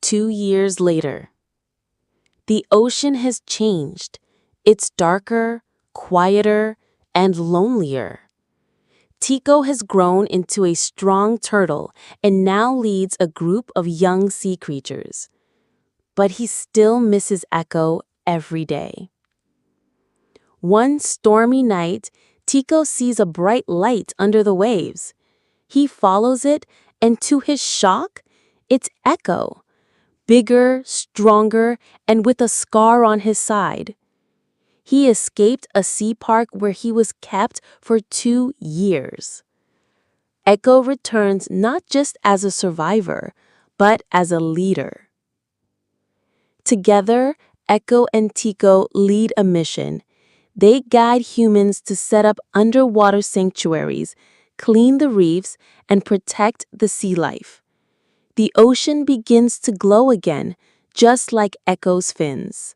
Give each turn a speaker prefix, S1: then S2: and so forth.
S1: 2 years later. The ocean has changed. It's darker, quieter, and lonelier. Tico has grown into a strong turtle and now leads a group of young sea creatures. But he still misses Echo every day. One stormy night, Tico sees a bright light under the waves. He follows it, and to his shock, it's Echo, bigger, stronger, and with a scar on his side. He escaped a sea park where he was kept for 2 years. Echo returns not just as a survivor, but as a leader. Together, Echo and Tico lead a mission. They guide humans to set up underwater sanctuaries, clean the reefs, and protect the sea life. The ocean begins to glow again, just like Echo's fins.